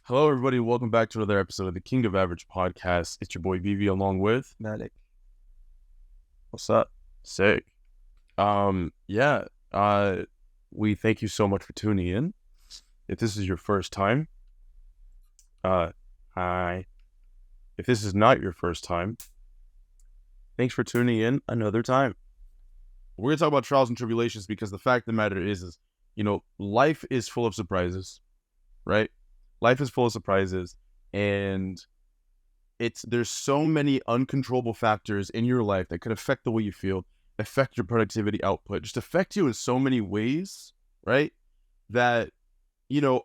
Hello, everybody. Welcome back to another episode of the King of Average podcast. It's your boy Vivi, along with Medic. what's up? Sick. Yeah. We thank you so much for tuning in. If this is your first time, hi. If this is not your first time, thanks for tuning in another time. We're gonna talk about trials and tribulations because the fact of the matter is, life is full of surprises, right? Life is full of surprises, and there's so many uncontrollable factors in your life that could affect the way you feel, affect your productivity output, just affect you in so many ways, right? That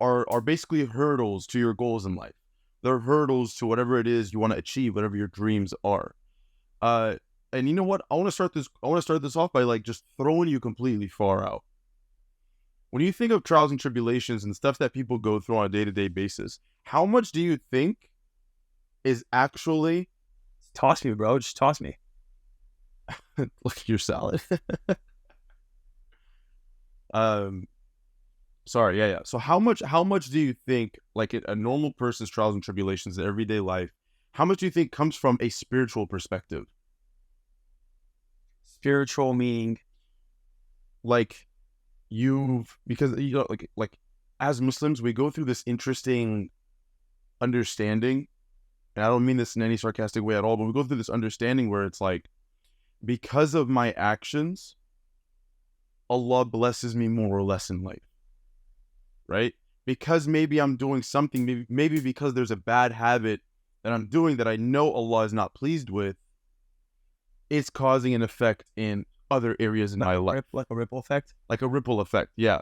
are basically hurdles to your goals in life. They're hurdles to whatever it is you want to achieve, whatever your dreams are. And you know what? I want to start this off by just throwing you completely far out. When you think of trials and tribulations and stuff that people go through on a day-to-day basis, how much do you think is actually... Toss me, bro. Just toss me. Look at your salad. Sorry, yeah. So how much do you think, like a normal person's trials and tribulations in everyday life, how much do you think comes from a spiritual perspective? Spiritual meaning? Because as Muslims, we go through this interesting understanding, and I don't mean this in any sarcastic way at all, but we go through this understanding where it's like, because of my actions, Allah blesses me more or less in life, right? Because maybe I'm doing something, maybe because there's a bad habit that I'm doing that I know Allah is not pleased with, it's causing an effect in other areas in my life. Like a ripple effect? Like a ripple effect, yeah.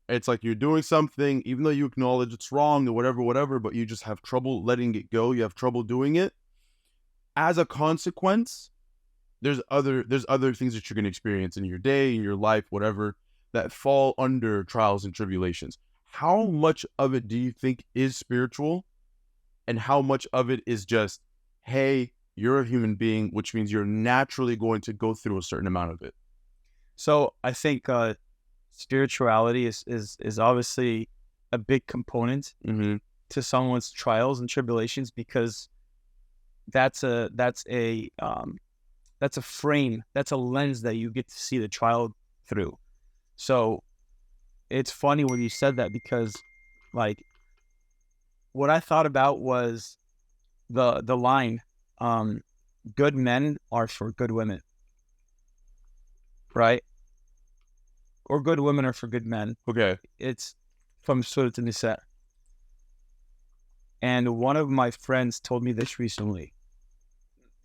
It's like you're doing something, even though you acknowledge it's wrong or whatever, but you just have trouble letting it go. You have trouble doing it. As a consequence, there's other things that you're going to experience in your day, in your life, whatever, that fall under trials and tribulations. How much of it do you think is spiritual? And how much of it is just, hey, you're a human being, which means you're naturally going to go through a certain amount of it? So I think spirituality is obviously a big component to someone's trials and tribulations, because that's a frame, that's a lens that you get to see the trial through. So it's funny when you said that, because like what I thought about was the line, good men are for good women, right? Or good women are for good men. Okay. It's from Surah An-Nisa. And one of my friends told me this recently.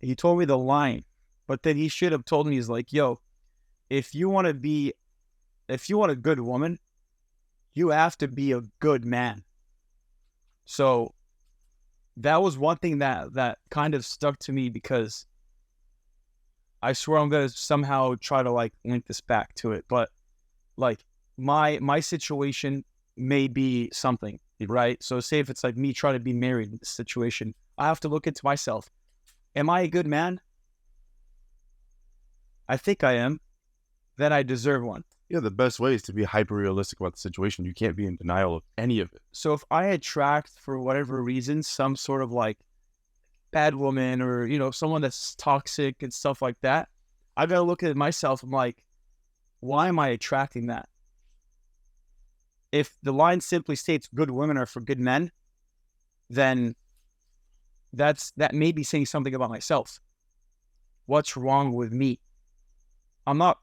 He told me the line, but then he should have told me, he's like, yo, if you want a good woman, you have to be a good man. So that was one thing that kind of stuck to me, because I swear I'm going to somehow try to link this back to it. But my situation may be something, right? So say if it's like me trying to be married in this situation, I have to look into myself. Am I a good man? I think I am. Then I deserve one. Yeah, the best way is to be hyper-realistic about the situation. You can't be in denial of any of it. So if I attract, for whatever reason, some sort of bad woman, or, someone that's toxic and stuff like that, I got to look at myself. I'm like, why am I attracting that? If the line simply states good women are for good men, then that may be saying something about myself. What's wrong with me? I'm not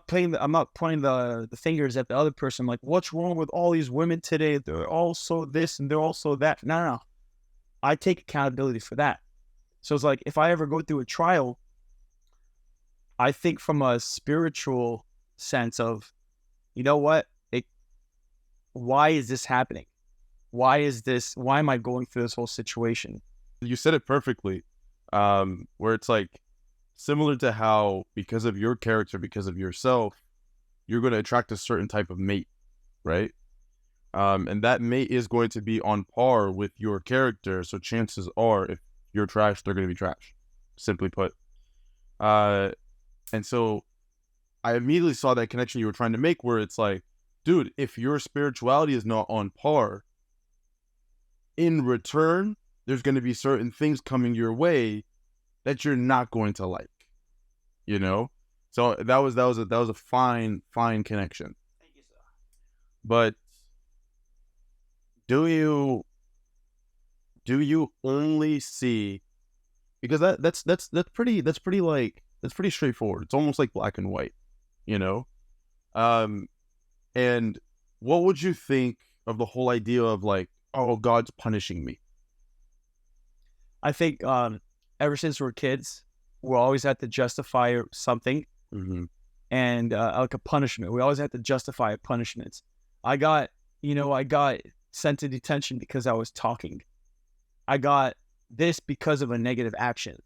pointing the fingers at the other person. Like, what's wrong with all these women today? They're also this and they're also that. No. I take accountability for that. So it's like, if I ever go through a trial, I think from a spiritual sense of, you know what? Why is this happening? Why am I going through this whole situation? You said it perfectly, where it's like, similar to how, because of your character, because of yourself, you're going to attract a certain type of mate, right? And that mate is going to be on par with your character. So chances are, if you're trash, they're going to be trash, simply put. And so I immediately saw that connection you were trying to make, where it's like, dude, if your spirituality is not on par, in return, there's going to be certain things coming your way that you're not going to like, you know? So that was a fine connection. Thank you, sir. But do you only see, because that's pretty straightforward. It's almost like black and white, you know? And what would you think of the whole idea of like, oh, God's punishing me? I think ever since we're kids, we always had to justify something, and like a punishment. We always had to justify a punishment. I got sent to detention because I was talking. I got this because of a negative action.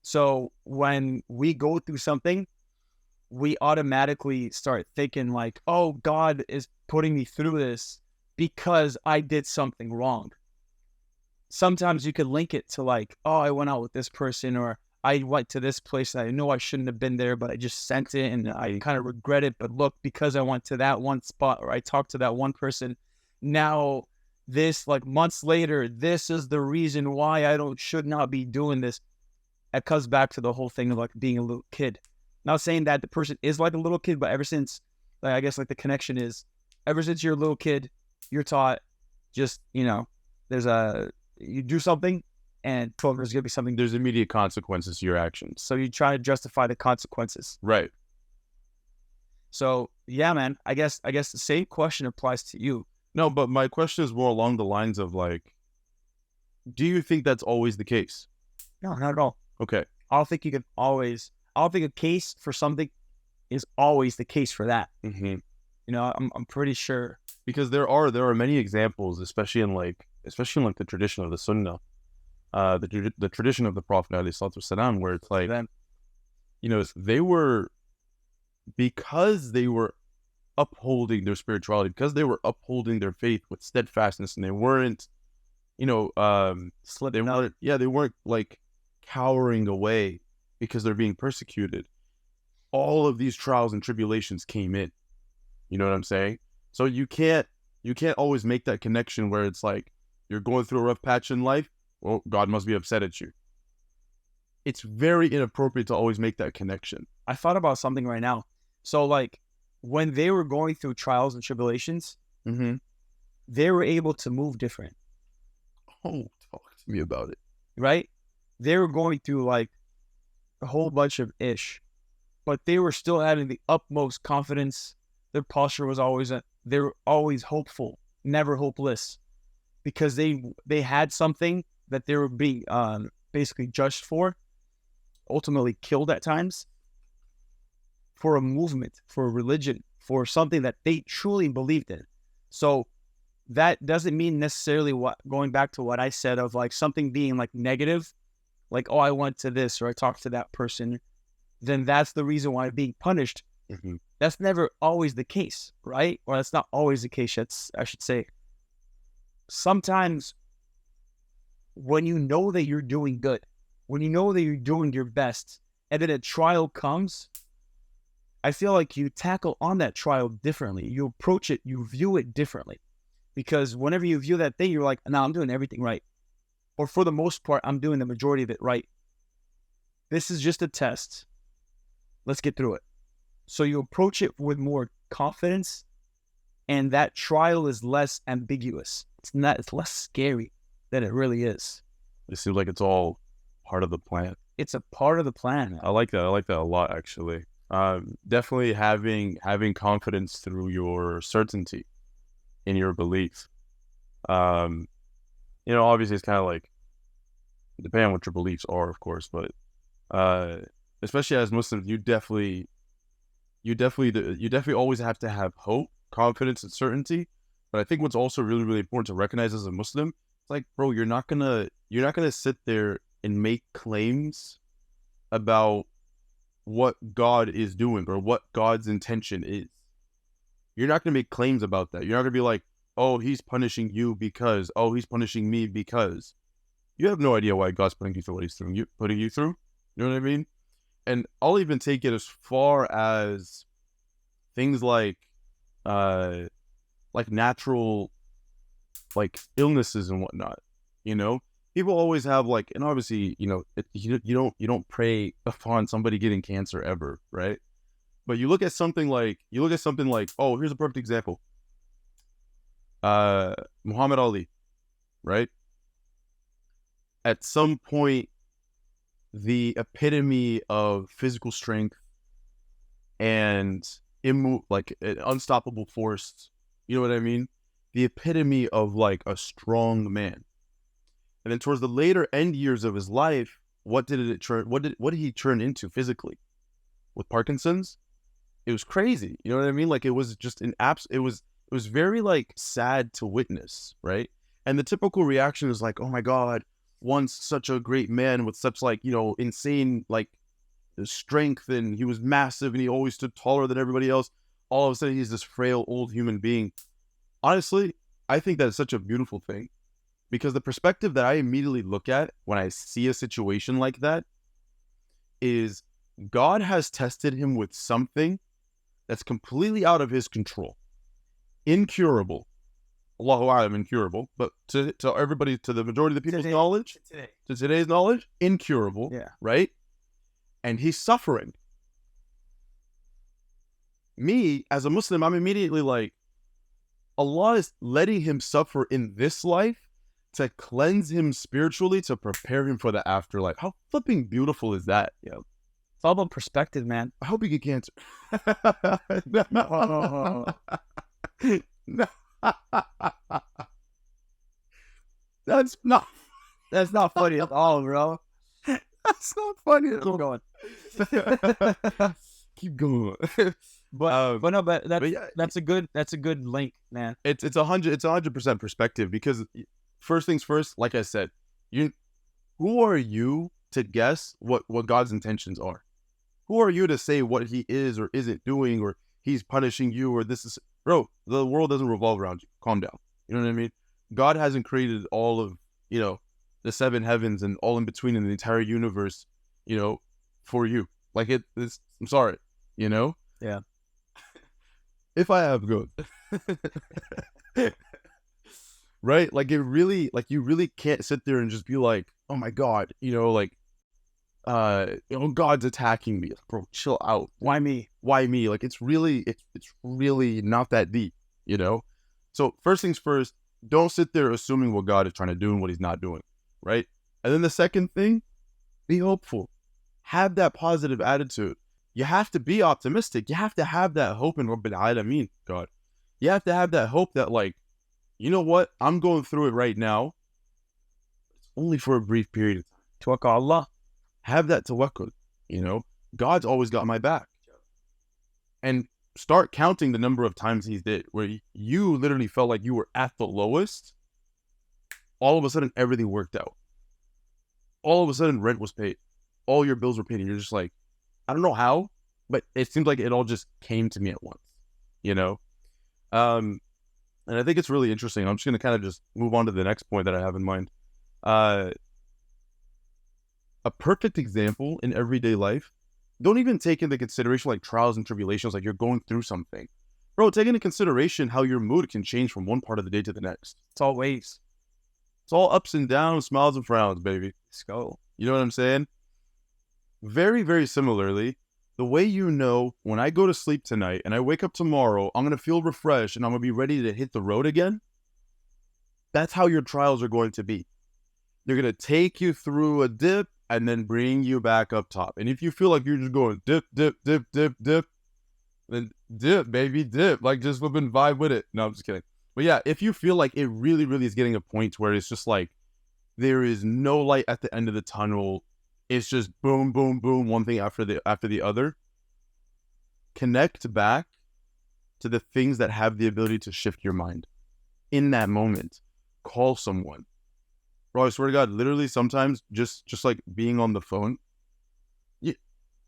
So when we go through something, we automatically start thinking like, oh, God is putting me through this because I did something wrong. Sometimes you could link it to like, oh, I went out with this person, or I went to this place that I know I shouldn't have been there, but I just sent it and I kind of regret it. But look, because I went to that one spot or I talked to that one person, now this, like months later, this is the reason why I should not be doing this. It comes back to the whole thing of like being a little kid. Not saying that the person is like a little kid, but ever since, like, I guess like the connection is, ever since you're a little kid, you're taught just, you do something and there's going to be something. There's immediate consequences to your actions. So you try to justify the consequences. Right. So yeah, man, I guess the same question applies to you. No, but my question is more along the lines of like, do you think that's always the case? No, not at all. Okay. I don't think a case for something is always the case for that. Mm-hmm. I'm pretty sure, because there are many examples, especially in the tradition of the Sunnah, the tradition of the Prophet ﷺ, where it's like, because they were upholding their spirituality, because they were upholding their faith with steadfastness, and they weren't, slipping out. They weren't like cowering away because they're being persecuted. All of these trials and tribulations came in. You know what I'm saying? So you can't always make that connection where it's like you're going through a rough patch in life. Well, God must be upset at you. It's very inappropriate to always make that connection. I thought about something right now. So like when they were going through trials and tribulations, they were able to move different. Oh, talk to me about it. Right? They were going through like a whole bunch of ish, but they were still having the utmost confidence. Their posture was they were always hopeful, never hopeless, because they had something that they were being basically judged for, ultimately killed at times, for a movement, for a religion, for something that they truly believed in. So that doesn't mean necessarily going back to what I said of like something being like negative, like, oh, I went to this or I talked to that person, then that's the reason why I'm being punished. That's never always the case, right? Or that's not always the case, I should say. Sometimes when you know that you're doing good, when you know that you're doing your best, and then a trial comes, I feel like you tackle on that trial differently. You approach it, you view it differently. Because whenever you view that thing, you're like, no, I'm doing everything right. Or for the most part, I'm doing the majority of it right. This is just a test. Let's get through it. So you approach it with more confidence, and that trial is less ambiguous. It's less scary than it really is. It seems like it's all part of the plan. It's a part of the plan. I like that. I like that a lot, actually. Definitely having confidence through your certainty in your belief. Obviously it's kind of like, depending on what your beliefs are, of course, but especially as Muslims, you definitely always have to have hope, confidence, and certainty. But I think what's also really, really important to recognize as a Muslim, it's like, bro, you're not gonna sit there and make claims about what God is doing or what God's intention is. You're not gonna make claims about that. You're not gonna be like, oh, he's punishing you because, oh, he's punishing me because. You have no idea why God's putting you through what he's putting you through. You know what I mean? And I'll even take it as far as things like natural like illnesses and whatnot. You know, people always have like, and obviously, you know, you don't prey upon somebody getting cancer ever, right? But you look at something like, oh, here's a perfect example. Muhammad Ali, right? At some point, the epitome of physical strength and like an unstoppable force. You know what I mean? The epitome of like a strong man. And then towards the later end years of his life, what did he turn into physically? With Parkinson's? It was crazy. You know what I mean? Like it was just it was very like sad to witness, right? And the typical reaction is like, oh my God, once such a great man with such like, you know, insane like strength, and he was massive and he always stood taller than everybody else. All of a sudden he's this frail old human being. Honestly, I think that's such a beautiful thing, because the perspective that I immediately look at when I see a situation like that is God has tested him with something that's completely out of his control. Incurable. Allahu A'lam, incurable. But to everybody, to the majority of the people's knowledge, to today's knowledge, incurable. Yeah. Right? And he's suffering. Me, as a Muslim, I'm immediately like, Allah is letting him suffer in this life to cleanse him spiritually, to prepare him for the afterlife. How flipping beautiful is that? Yeah. It's all about perspective, man. I hope you get cancer. No. No. That's not funny at all, bro. That's not funny at all. Keep going. That's a good link, man. It's 100% perspective, because first things first, like I said, who are you to guess what God's intentions are? Who are you to say what he is or isn't doing, or he's punishing you, or this is, bro, the world doesn't revolve around you. Calm down. You know what I mean? God hasn't created all of, you know, the 7 heavens and all in between in the entire universe, you know, for you. Like I'm sorry, you know? Yeah. If I have good. Right? Like you really can't sit there and just be like, oh my God, you know, like, you know, God's attacking me. Bro, chill out. Why me? Like it's really not that deep, you know? So first things first, don't sit there assuming what God is trying to do and what he's not doing, right? And then the second thing, be hopeful. Have that positive attitude. You have to be optimistic. You have to have that hope in Rabbil Alameen, God. You have to have that hope that, like, you know what? I'm going through it right now. It's only for a brief period of time. Tawakkul Allah. Have that tawakkul, you know? God's always got my back. And start counting the number of times he's did, where you literally felt like you were at the lowest. All of a sudden, everything worked out. All of a sudden, rent was paid. All your bills were paid. And you're just like, I don't know how, but it seems like it all just came to me at once, you know? And I think it's really interesting. I'm just going to kind of just move on to the next point that I have in mind. A perfect example in everyday life. Don't even take into consideration like trials and tribulations, like you're going through something. Bro, take into consideration how your mood can change from one part of the day to the next. It's all waves. It's all ups and downs, smiles and frowns, baby. Let's go. You know what I'm saying? Very, very similarly, the way you know when I go to sleep tonight and I wake up tomorrow, I'm going to feel refreshed and I'm going to be ready to hit the road again. That's how your trials are going to be. They're going to take you through a dip and then bring you back up top. And if you feel like you're just going dip, dip, dip, dip, dip, then dip, baby, dip. Like, just flip and vibe with it. No, I'm just kidding. But yeah, if you feel like it really, really is getting a point where it's just like, there is no light at the end of the tunnel, it's just boom, boom, boom, one thing after the other, connect back to the things that have the ability to shift your mind. In that moment, call someone. Bro, I swear to God, literally sometimes just like being on the phone.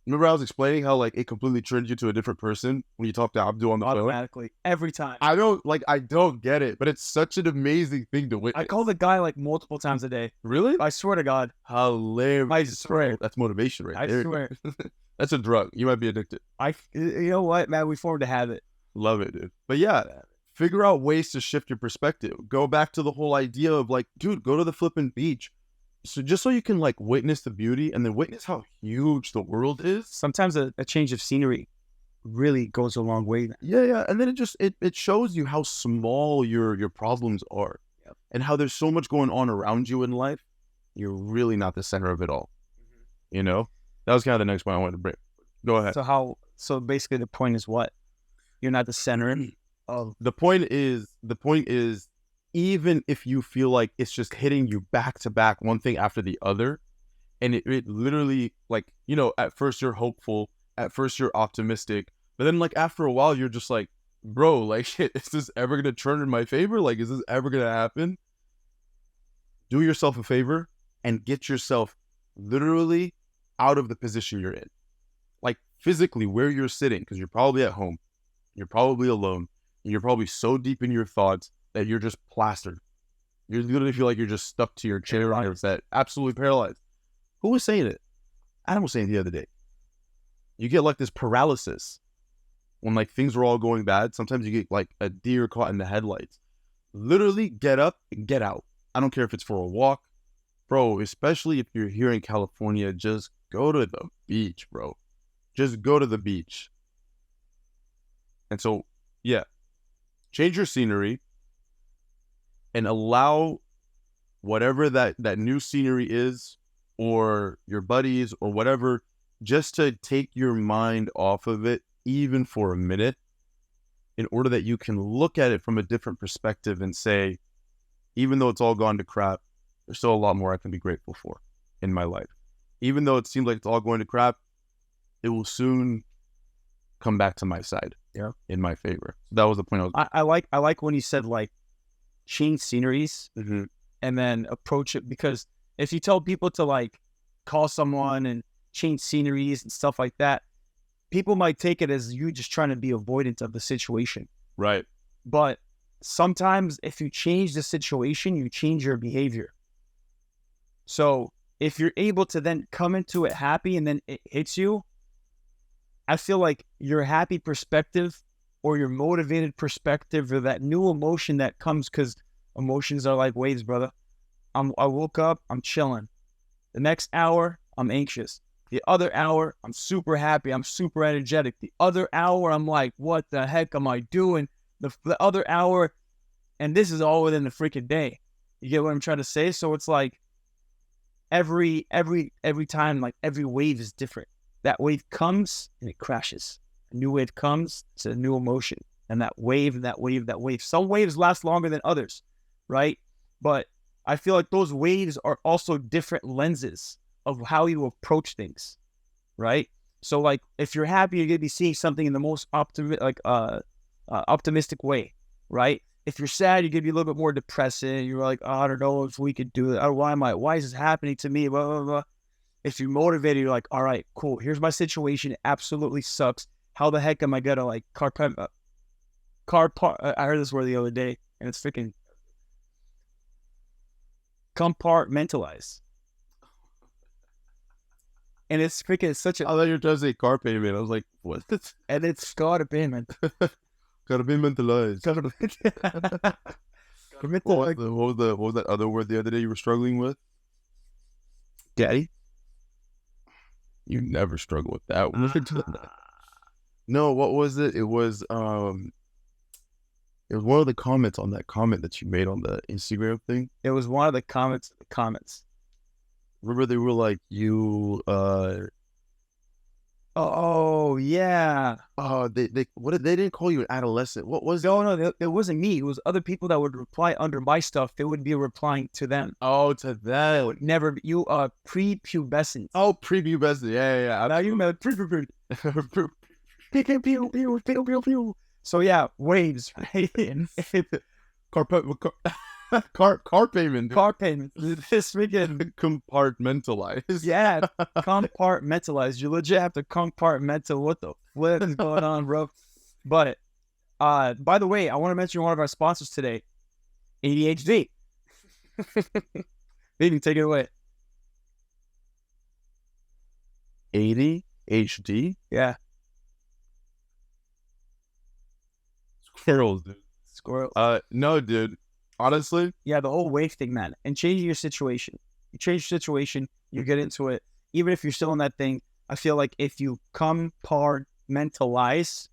Remember I was explaining how like it completely turns you to a different person when you talk to Abdul on the phone? Automatically. Every time. I don't get it, but it's such an amazing thing to witness. I call the guy like multiple times a day. Really? I swear to God. Hilarious. I swear. That's motivation right there. I swear. That's a drug. You might be addicted. You know what, man? We formed a habit. Love it, dude. But yeah, figure out ways to shift your perspective. Go back to the whole idea of like, dude, go to the flipping beach. So just so you can like witness the beauty and then witness how huge the world is. Sometimes a change of scenery really goes a long way. Yeah. And then it shows you how small your problems are. Yep. And how there's so much going on around you in life. You're really not the center of it all. You know? That was kind of the next point I wanted to bring. Go ahead. So basically the point is what? You're not the center of... The point is, even if you feel like it's just hitting you back to back, one thing after the other, and it literally, like, you know, at first you're hopeful, at first you're optimistic, but then like after a while you're just like, bro, like, shit, is this ever gonna turn in my favor? Like, is this ever gonna happen? Do yourself a favor and get yourself literally out of the position you're in. Like physically where you're sitting, because you're probably at home, you're probably alone, and you're probably so deep in your thoughts that you're just plastered. You literally feel like you're just stuck to your chair on your set, absolutely paralyzed. Who was saying it? Adam was saying it the other day. You get like this paralysis when like things are all going bad. Sometimes you get like a deer caught in the headlights. Literally get up and get out. I don't care if it's for a walk. Bro, especially if you're here in California, just go to the beach, bro. Just go to the beach. And so, yeah, change your scenery and allow whatever that new scenery is, or your buddies or whatever, just to take your mind off of it, even for a minute, in order that you can look at it from a different perspective and say, even though it's all gone to crap, there's still a lot more I can be grateful for in my life. Even though it seems like it's all going to crap, it will soon come back to my side. Yeah, in my favor. That was the point. I like when you said like change sceneries and then approach it, because if you tell people to like call someone and change sceneries and stuff like that, people might take it as you just trying to be avoidant of the situation. Right. But sometimes if you change the situation, you change your behavior. So if you're able to then come into it happy and then it hits you, I feel like your happy perspective or your motivated perspective or that new emotion that comes, because emotions are like waves, brother. I woke up, I'm chilling. The next hour, I'm anxious. The other hour, I'm super happy. I'm super energetic. The other hour, I'm like, what the heck am I doing? The other hour, and this is all within the freaking day. You get what I'm trying to say? So it's like every time, like every wave is different. That wave comes and it crashes. A new wave comes, it's a new emotion. And that wave, and that wave, that wave. Some waves last longer than others, right? But I feel like those waves are also different lenses of how you approach things, right? So like if you're happy, you're going to be seeing something in the most optimistic way, right? If you're sad, you're going to be a little bit more depressing. You're like, oh, I don't know if we could do it. Why is this happening to me? Blah, blah, blah. If you're motivated, you're like, all right, cool. Here's my situation. It absolutely sucks. How the heck am I gonna like I heard this word the other day, and it's freaking compartmentalize. And it's freaking such a... I thought you were trying to say car payment. I was like, what? And it's car payment. Gotta be mentalized. What was that other word the other day you were struggling with? Daddy? You never struggle with that word. No, what was it? It was one of the comments on that comment that you made on the Instagram thing. It was one of the comments. Remember they were like, you oh yeah. They didn't call you an adolescent. What was it? No, it wasn't me. It was other people that would reply under my stuff. They would be replying to them. Oh, to that. Would never be, you are prepubescent. Oh, prepubescent. Yeah. Now you know So yeah, waves, right? Car payment. Car payment. This freaking compartmentalized. Yeah, compartmentalized. You legit have to compartmental. What the flip is going on, bro? But by the way, I want to mention one of our sponsors today, ADHD. Baby, take it away. ADHD? Yeah. Squirrels, dude. Squirrel. No, dude. Honestly, Yeah, the whole wave thing, man. And changing your situation. You change your situation, you get into it. Even if you're still in that thing, I feel like if you compartmentalize,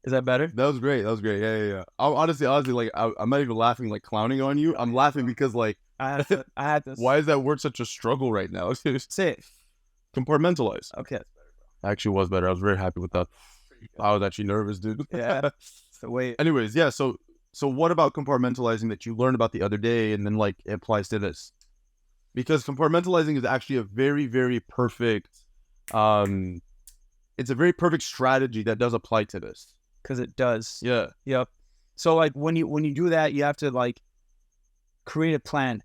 is that better? that was great. That was great. Yeah. Honestly, like, I'm not even laughing, like, clowning on you. I'm laughing because, like, I had to why is that word such a struggle right now? say it. Compartmentalize. Okay. Actually was better. I was very happy with that. I was actually nervous, dude. Yeah. So wait. Anyways, yeah. So what about compartmentalizing that you learned about the other day and then, like, it applies to this? Because compartmentalizing is actually a very, very perfect, it's a very perfect strategy that does apply to this. Because it does. Yeah. Yep. So like when you do that, you have to like create a plan,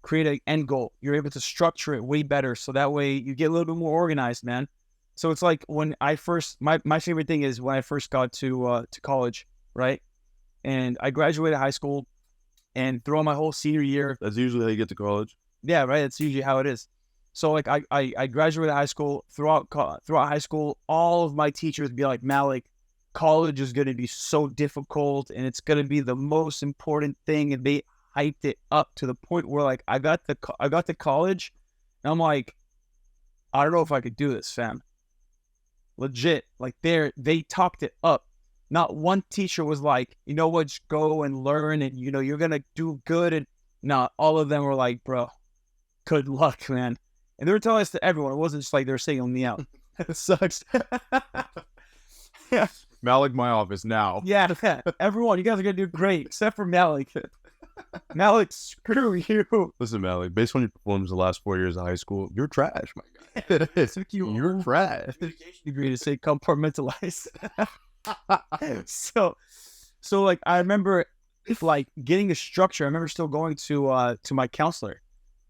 create an end goal. You're able to structure it way better, so that way you get a little bit more organized, man. So it's like when I first, my favorite thing is when I first got to college, right? And I graduated high school, and throughout my whole senior year, That's usually how you get to college. yeah, right. That's usually how it is. So like I graduated high school. Throughout high school, all of my teachers would be like, Malik, college is going to be so difficult, and it's going to be the most important thing. And they hyped it up to the point where like I got to college, and I'm like, I don't know if I could do this, fam. Legit, like they talked it up. Not one teacher was like, you know what, just go and learn, and you're gonna do good. And not all of them were like, bro, good luck, man. And they were telling us to everyone. It wasn't just like they were singling me out. It sucks. Yeah. Malik, my office now. Yeah, everyone, you guys are gonna do great, except for Malik. Malik, screw you. Listen, Malik, based on your performance the last 4 years of high school, you're trash, my guy. You're trash. Communication degree to say compartmentalize. So like I remember like getting a structure. I remember still going to my counselor,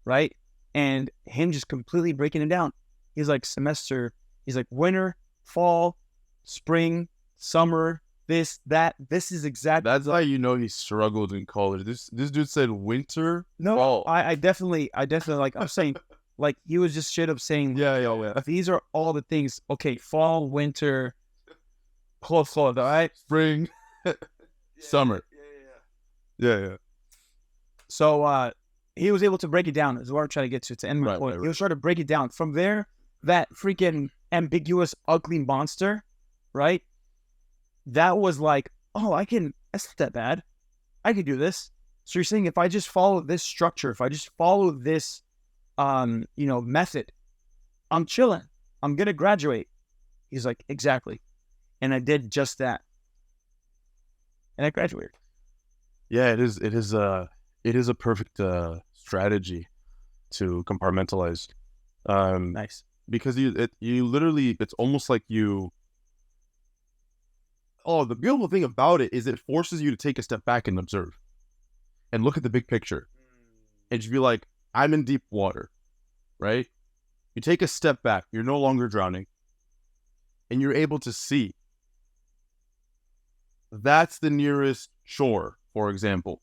right? And him just completely breaking it down. He's like semester, he's like winter, fall, spring, summer, this, that. This is exactly. That's how you know he struggled in college. This dude said winter. No, fall. I definitely like I'm saying, like he was just straight up saying, Yeah. these are all the things. Okay, fall, winter, close, all right, Spring, summer. Yeah. So he was able to break it down. Is what I'm trying to get to end my point. He was trying to break it down. From there, that freaking ambiguous, ugly monster, right? That was like, oh, that's not that bad. I can do this. So you're saying if I just follow this structure, if I just follow this, method, I'm chilling. I'm going to graduate. He's like, exactly. And I did just that. And I graduated. Yeah, it is a perfect strategy to compartmentalize. Nice. Because you literally, it's almost like you. Oh, the beautiful thing about it is it forces you to take a step back and observe, and look at the big picture, and just be like, I'm in deep water, right? You take a step back. You're no longer drowning, and you're able to see. That's the nearest shore, for example.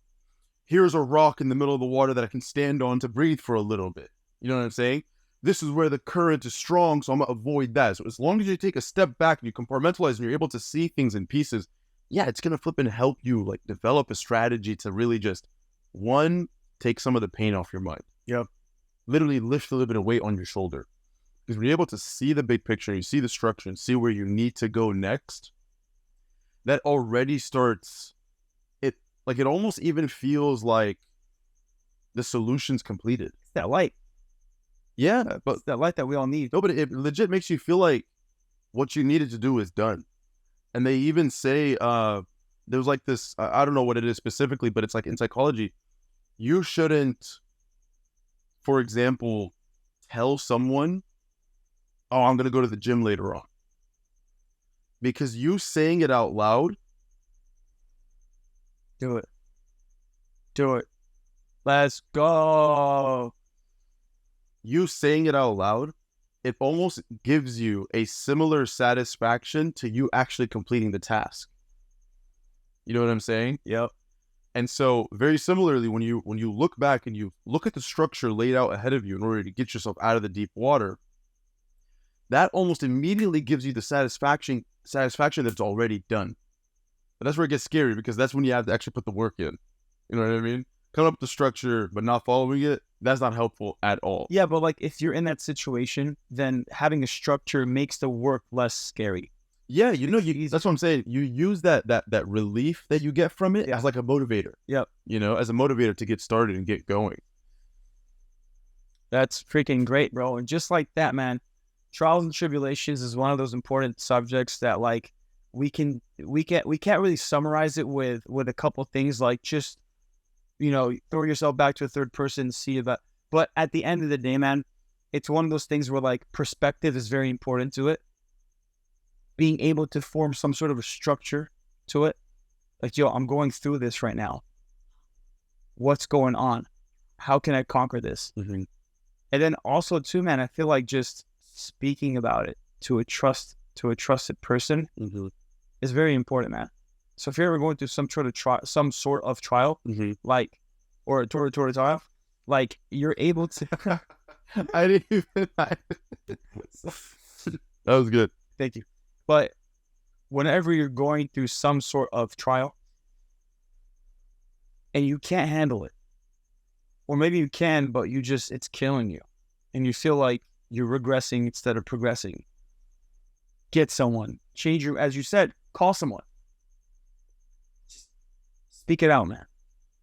Here's a rock in the middle of the water that I can stand on to breathe for a little bit. You know what I'm saying? This is where the current is strong, so I'm going to avoid that. So as long as you take a step back and you compartmentalize and you're able to see things in pieces, yeah, it's going to flip and help you like develop a strategy to really just, one, take some of the pain off your mind. Yep. Literally lift a little bit of weight on your shoulder. Because when you're able to see the big picture, you see the structure and see where you need to go next, that already starts, it almost even feels like the solution's completed. It's that light. Yeah, but it's that light that we all need. No, but it legit makes you feel like what you needed to do is done. And they even say, there's like this, I don't know what it is specifically, but it's like in psychology, you shouldn't, for example, tell someone, oh, I'm going to go to the gym later on. Because you saying it out loud. Do it. Let's go. You saying it out loud, it almost gives you a similar satisfaction to you actually completing the task. You know what I'm saying? Yep. And so very similarly, when you look back and you look at the structure laid out ahead of you in order to get yourself out of the deep water, that almost immediately gives you the satisfaction that it's already done. But that's where it gets scary because that's when you have to actually put the work in. You know what I mean? Come up with the structure, but not following it, that's not helpful at all. Yeah, but like if you're in that situation, then having a structure makes the work less scary. Yeah, that's what I'm saying. You use that relief that you get from it as like a motivator. Yep. As a motivator to get started and get going. That's freaking great, bro. And just like that, man, trials and tribulations is one of those important subjects that like we can't really summarize it with a couple things like just throw yourself back to a third person, see about. But at the end of the day, man, it's one of those things where like perspective is very important to it. Being able to form some sort of a structure to it. Like, yo, I'm going through this right now. What's going on? How can I conquer this? Mm-hmm. And then also too, man, I feel like just speaking about it to a trusted person is very important, man. So if you're ever going through some sort of trial, like, or a trial, like you're able to. I didn't even. That was good. Thank you. But whenever you're going through some sort of trial and you can't handle it, or maybe you can, but it's killing you, and you feel like you're regressing instead of progressing, get someone, as you said, call someone. Speak it out, man.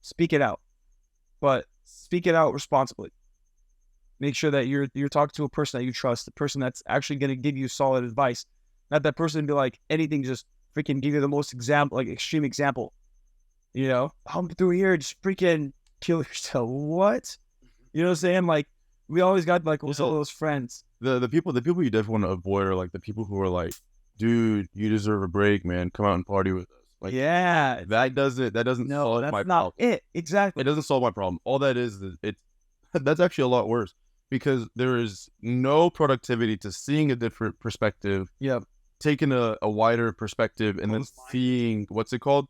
Speak it out. But speak it out responsibly. Make sure that you're talking to a person that you trust, the person that's actually going to give you solid advice. Not that person be like anything, just freaking give you the most extreme example. I'm through here, just freaking kill yourself. What? You know what I'm saying? Like, we always got like all those friends. The people you definitely want to avoid are like the people who are like, dude, you deserve a break, man. Come out and party with us. Like, yeah, that doesn't solve my problem. It exactly. It doesn't solve my problem. All that is that's actually a lot worse because there is no productivity to seeing a different perspective. Yeah, taking a wider perspective and then seeing what's it called.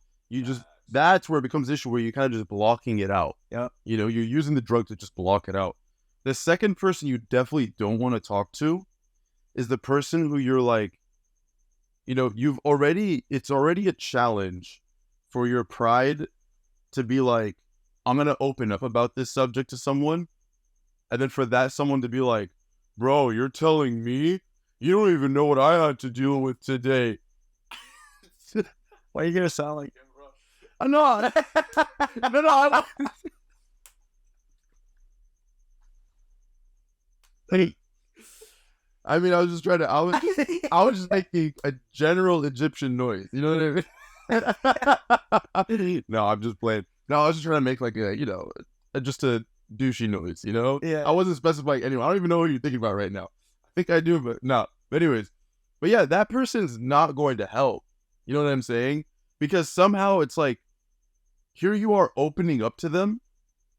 That's where it becomes an issue where you're kind of just blocking it out. Yeah, you're using the drug to just block it out. The second person you definitely don't want to talk to is the person who you're like, it's already a challenge for your pride to be like, I'm going to open up about this subject to someone. And then for that someone to be like, bro, you're telling me you don't even know what I had to deal with today. Why are you going to sound like him, bro? I'm not. No. I mean, I was just trying to. I was just making a general Egyptian noise. You know what I mean? No, I'm just playing. No, I was just trying to make like just a douchey noise. Yeah. I wasn't specifying anyone. I don't even know who you're thinking about right now. I think I do, but no. But anyways, yeah, that person's not going to help. You know what I'm saying? Because somehow it's like, here you are opening up to them,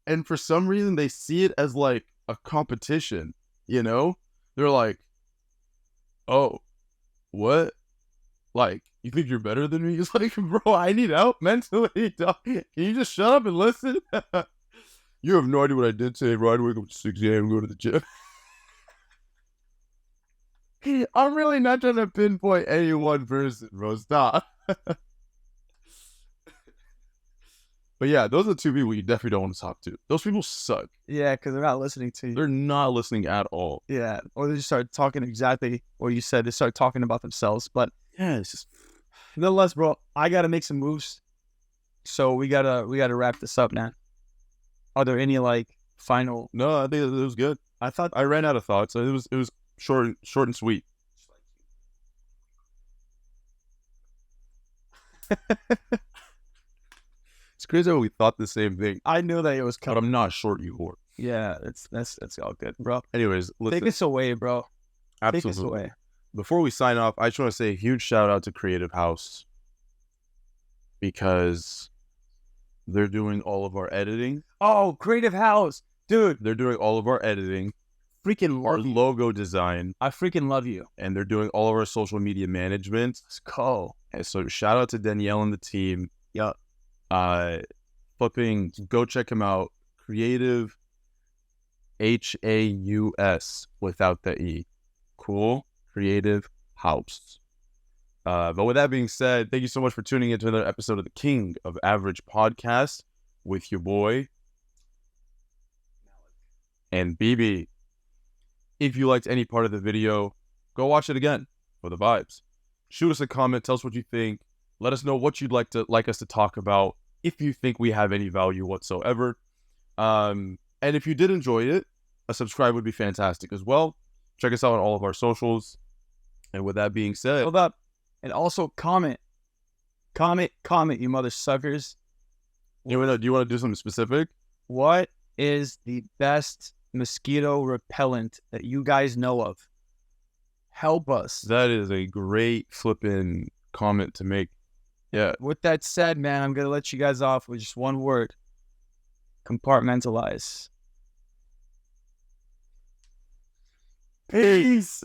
and for some reason they see it as like a competition. They're like, oh, what? Like, you think you're better than me? It's like, bro, I need help mentally. Can you just shut up and listen? You have no idea what I did today, bro. I had to wake up at 6 a.m. and go to the gym. I'm really not trying to pinpoint any one person, bro. Stop. But yeah, those are the two people you definitely don't want to talk to. Those people suck. Yeah, because they're not listening to you. They're not listening at all. Yeah, or they just start talking exactly what you said. They start talking about themselves. But yeah, it's just nonetheless, bro, I gotta make some moves. So we gotta wrap this up, man. Are there any like final? No, I think it was good. I thought I ran out of thoughts. So it was short and sweet. It's crazy how we thought the same thing. I knew that it was coming. But I'm not short, you whore. Yeah, that's all good, bro. Anyways, listen. Take us away, bro. Absolutely. Take us away. Before we sign off, I just want to say a huge shout out to Creative House because they're doing all of our editing. Oh, Creative House, dude. They're doing all of our editing. Freaking our logo design. I freaking love you. And they're doing all of our social media management. Let's go. And so shout out to Danielle and the team. Yup. Flipping, go check him out. Creative Haus without the E. Cool. Creative House. But with that being said, thank you so much for tuning into another episode of the King of Average podcast with your boy and BB. If you liked any part of the video, go watch it again for the vibes. Shoot us a comment, tell us what you think. Let us know what you'd like us to talk about if you think we have any value whatsoever. And if you did enjoy it, a subscribe would be fantastic as well. Check us out on all of our socials. And with that being said, Hold up. And also comment, you mother suckers. do you want to do something specific? What is the best mosquito repellent that you guys know of? Help us. That is a great flipping comment to make. Yeah. With that said, man, I'm going to let you guys off with just one word. Compartmentalize. Peace.